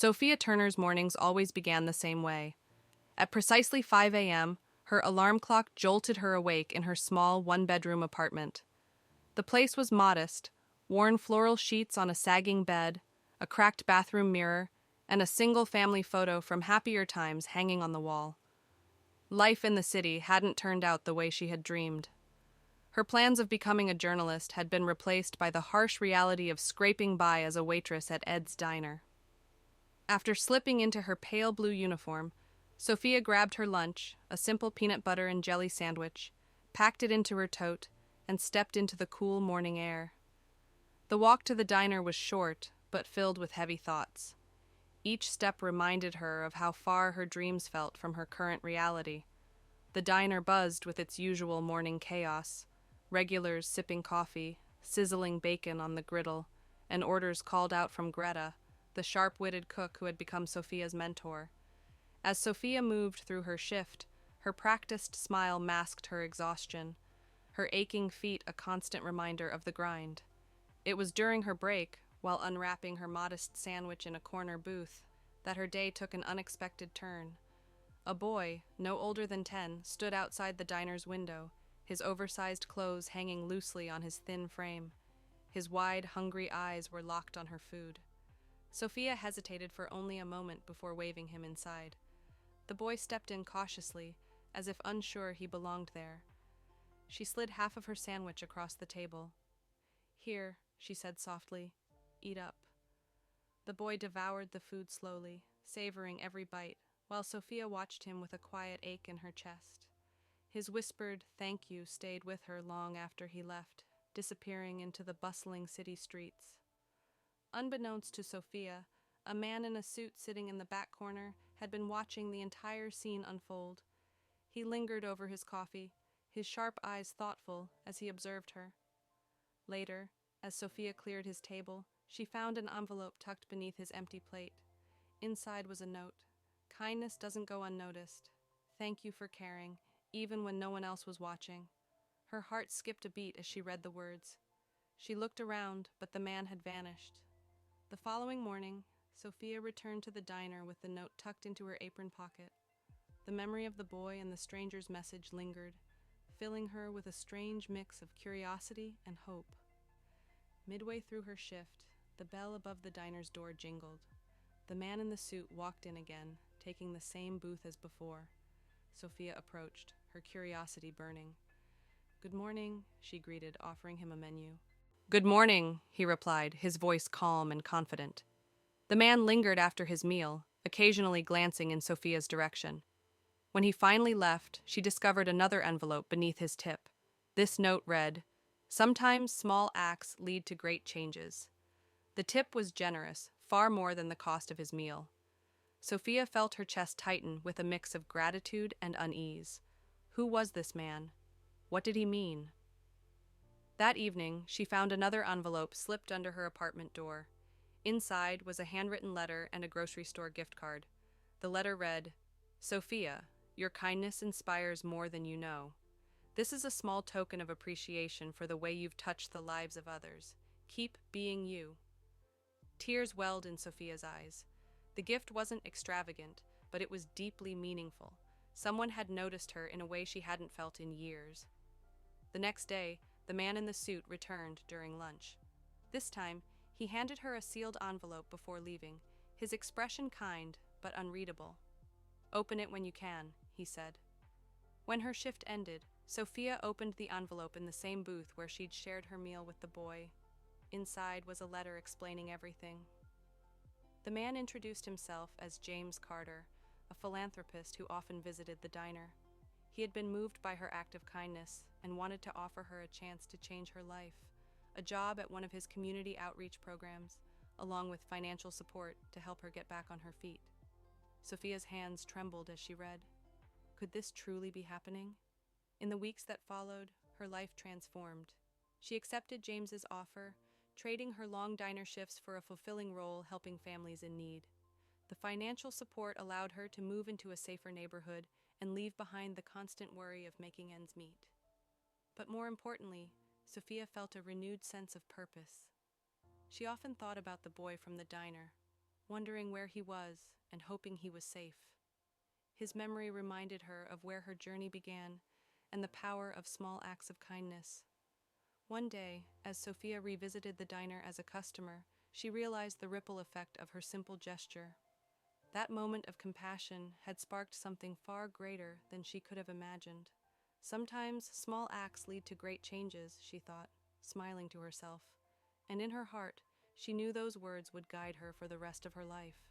Sophia Turner's mornings always began the same way. At precisely 5 a.m., her alarm clock jolted her awake in her small one-bedroom apartment. The place was modest, worn floral sheets on a sagging bed, a cracked bathroom mirror, and a single family photo from happier times hanging on the wall. Life in the city hadn't turned out the way she had dreamed. Her plans of becoming a journalist had been replaced by the harsh reality of scraping by as a waitress at Ed's diner. After slipping into her pale blue uniform, Sophia grabbed her lunch, a simple peanut butter and jelly sandwich, packed it into her tote, and stepped into the cool morning air. The walk to the diner was short, but filled with heavy thoughts. Each step reminded her of how far her dreams felt from her current reality. The diner buzzed with its usual morning chaos, regulars sipping coffee, sizzling bacon on the griddle, and orders called out from Greta, the sharp-witted cook who had become Sophia's mentor. As Sophia moved through her shift, her practiced smile masked her exhaustion, her aching feet a constant reminder of the grind. It was during her break, while unwrapping her modest sandwich in a corner booth, that her day took an unexpected turn. A boy, no older than 10, stood outside the diner's window, his oversized clothes hanging loosely on his thin frame. His wide, hungry eyes were locked on her food. Sophia hesitated for only a moment before waving him inside. The boy stepped in cautiously, as if unsure he belonged there. She slid half of her sandwich across the table. "Here," she said softly, "eat up." The boy devoured the food slowly, savoring every bite, while Sophia watched him with a quiet ache in her chest. His whispered "thank you" stayed with her long after he left, disappearing into the bustling city streets. Unbeknownst to Sophia, a man in a suit sitting in the back corner had been watching the entire scene unfold. He lingered over his coffee, his sharp eyes thoughtful as he observed her. Later, as Sophia cleared his table, she found an envelope tucked beneath his empty plate. Inside was a note. "Kindness doesn't go unnoticed. Thank you for caring, even when no one else was watching." Her heart skipped a beat as she read the words. She looked around, but the man had vanished. The following morning, Sophia returned to the diner with the note tucked into her apron pocket. The memory of the boy and the stranger's message lingered, filling her with a strange mix of curiosity and hope. Midway through her shift, the bell above the diner's door jingled. The man in the suit walked in again, taking the same booth as before. Sophia approached, her curiosity burning. "Good morning," she greeted, offering him a menu. "Good morning," he replied, his voice calm and confident. The man lingered after his meal, occasionally glancing in Sophia's direction. When he finally left, she discovered another envelope beneath his tip. This note read, "Sometimes small acts lead to great changes." The tip was generous, far more than the cost of his meal. Sophia felt her chest tighten with a mix of gratitude and unease. Who was this man? What did he mean? That evening, she found another envelope slipped under her apartment door. Inside was a handwritten letter and a grocery store gift card. The letter read, "Sophia, your kindness inspires more than you know. This is a small token of appreciation for the way you've touched the lives of others. Keep being you." Tears welled in Sophia's eyes. The gift wasn't extravagant, but it was deeply meaningful. Someone had noticed her in a way she hadn't felt in years. The next day, the man in the suit returned during lunch. This time, he handed her a sealed envelope before leaving, his expression kind but unreadable. "Open it when you can," he said. When her shift ended, Sophia opened the envelope in the same booth where she'd shared her meal with the boy. Inside was a letter explaining everything. The man introduced himself as James Carter, a philanthropist who often visited the diner. He had been moved by her act of kindness and wanted to offer her a chance to change her life, a job at one of his community outreach programs, along with financial support to help her get back on her feet. Sophia's hands trembled as she read. Could this truly be happening? In the weeks that followed, her life transformed. She accepted James's offer, trading her long diner shifts for a fulfilling role helping families in need. The financial support allowed her to move into a safer neighborhood and leave behind the constant worry of making ends meet. But more importantly, Sophia felt a renewed sense of purpose. She often thought about the boy from the diner. wondering where he was and hoping he was safe. His memory reminded her of where her journey began and the power of small acts of kindness. One day, as Sophia revisited the diner as a customer, she realized the ripple effect of her simple gesture. That moment of compassion had sparked something far greater than she could have imagined. Sometimes small acts lead to great changes, she thought, smiling to herself. And in her heart, she knew those words would guide her for the rest of her life.